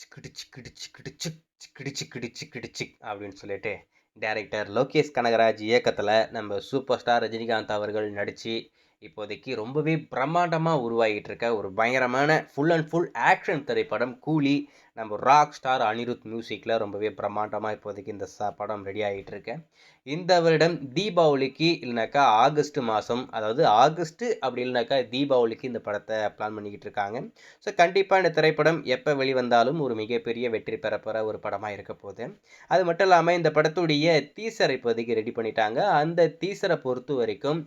சிக்கிடு சிக்கிடு சிக்கிடு sick சிக்கிடு சிக்கிடு சிக்கிடு sick அப்படின்னு சொல்லிட்டு director Lokesh Kanagaraj இயக்கத்தில் நம்ம சூப்பர் ஸ்டார் ரஜினிகாந்த் அவர்கள் நடித்து இப்போதைக்கு ரொம்பவே பிரம்மாண்டமாக உருவாகிட்டு இருக்க ஒரு பயங்கரமான ஃபுல் அண்ட் ஃபுல் ஆக்ஷன் திரைப்படம் கூலி. நம்ம ராக் ஸ்டார் அனிருத் மியூசிக்கில் ரொம்பவே பிரம்மாண்டமாக இப்போதைக்கு இந்த படம் ரெடி ஆகிட்டு இருக்கு. இந்த வருடம் தீபாவளிக்கு இல்லைனாக்கா ஆகஸ்ட் மாதம், அதாவது ஆகஸ்ட்டு அப்படி இல்லைனாக்கா தீபாவளிக்கு இந்த படத்தை பிளான் பண்ணிக்கிட்டு இருக்காங்க. ஸோ கண்டிப்பாக இந்த திரைப்படம் எப்போ வெளிவந்தாலும் ஒரு மிகப்பெரிய வெற்றி பெறப்போகிற ஒரு படமாக இருக்க போகுது. அது மட்டும் இல்லாமல் இந்த படத்துடைய டீசர் இப்போதைக்கு ரெடி பண்ணிட்டாங்க. அந்த டீசரை பொறுத்த வரைக்கும்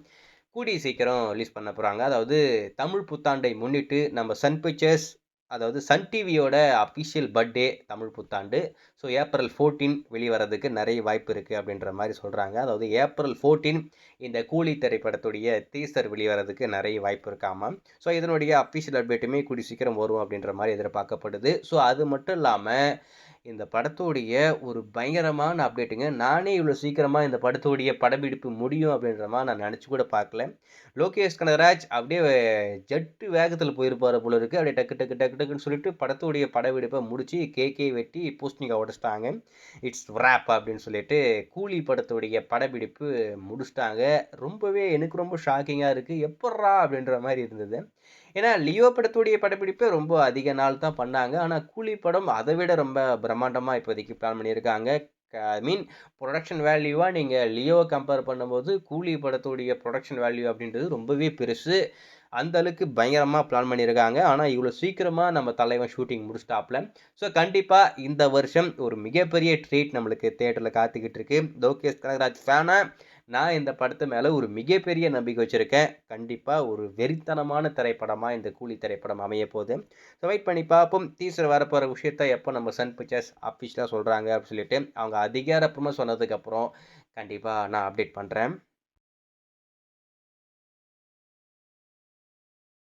கூடிய சீக்கிரம் ரிலீஸ் பண்ண போகிறாங்க. அதாவது தமிழ் புத்தாண்டை முன்னிட்டு நம்ம சன் பிக்சர்ஸ், அதாவது சன் டிவியோட அஃபிஷியல் பர்த்டே தமிழ் புத்தாண்டு. ஸோ ஏப்ரல் 14 வெளிவரதுக்கு நிறைய வாய்ப்பு இருக்குது அப்படின்ற மாதிரி சொல்கிறாங்க. அதாவது ஏப்ரல் 14 இந்த கூலி திரைப்படத்துடைய டீசர் வெளிவரதுக்கு நிறைய வாய்ப்பு இருக்காமா. ஸோ இதனுடைய அஃபிஷியல் அப்டேட்டுமே கூடி சீக்கிரம் வரும் அப்படின்ற மாதிரி எதிர்பார்க்கப்படுது. ஸோ அது மட்டும் இல்லாமல் இந்த படத்தோடைய ஒரு பயங்கரமான அப்டேட்டுங்க. நானே இவ்வளோ சீக்கிரமாக இந்த படத்தோடைய படப்பிடிப்பு முடியும் அப்படின்ற மாதிரி நான் நினச்சி கூட பார்க்கல. லோகேஷ் கனகராஜ் அப்படியே ஜெட்டு வேகத்தில் போயிருப்பார் போல இருக்குது. அப்படியே டக்கு டக்கு டக்கு டக்குன்னு சொல்லிட்டு படத்தோடைய படப்பிடிப்பை முடித்து கேக்கே வெட்டி பூஸ்டிங்கை உடச்சிட்டாங்க. இட்ஸ் ரேப் அப்படின்னு சொல்லிட்டு கூலி படத்தோடைய படப்பிடிப்பு முடிச்சிட்டாங்க. ரொம்பவே எனக்கு ரொம்ப ஷாக்கிங்காக இருக்குது. எப்பட்றா அப்படின்ற மாதிரி இருந்தது. ஏன்னா லியோ படத்துடைய படப்பிடிப்பே ரொம்ப அதிக நாள் தான் பண்ணாங்க. ஆனால் கூலி படம் அதை விட ரொம்ப பிரம்மாண்டமாக இப்போதைக்கு பிளான் பண்ணியிருக்காங்க. ஐ மீன் ப்ரொடக்ஷன் வேல்யூவாக நீங்கள் லியோவை கம்பேர் பண்ணும்போது கூலி படத்துடைய ப்ரொடக்ஷன் வேல்யூ அப்படின்றது ரொம்பவே பெருசு. அந்த அளவுக்கு பயங்கரமாக பிளான் பண்ணியிருக்காங்க. ஆனால் இவ்வளோ சீக்கிரமாக நம்ம தலைவன் ஷூட்டிங் முடிச்சிட்டாப்ல. ஸோ கண்டிப்பாக இந்த வருஷம் ஒரு மிகப்பெரிய ட்ரீட் நம்மளுக்கு தேட்டரில் காத்துக்கிட்டு இருக்கு. லோகேஷ் கனகராஜ் ஃபேனாக நான் இந்த படத்து மேலே ஒரு மிகப்பெரிய நம்பிக்கை வச்சுருக்கேன். கண்டிப்பாக ஒரு வெறித்தனமான திரைப்படமாக இந்த கூலி திரைப்படம் அமைய போகுது. ஸோ வெயிட் பண்ணி பார்ப்போம். டீசர் வரப்போகிற விஷயத்த எப்போ நம்ம சன் பிக்சர்ஸ் அஃபிஷியலாக சொல்கிறாங்க அப்படின்னு சொல்லிட்டு அவங்க அதிகாரப்பூர்வமாக சொன்னதுக்கப்புறம் கண்டிப்பாக நான் அப்டேட் பண்ணுறேன்.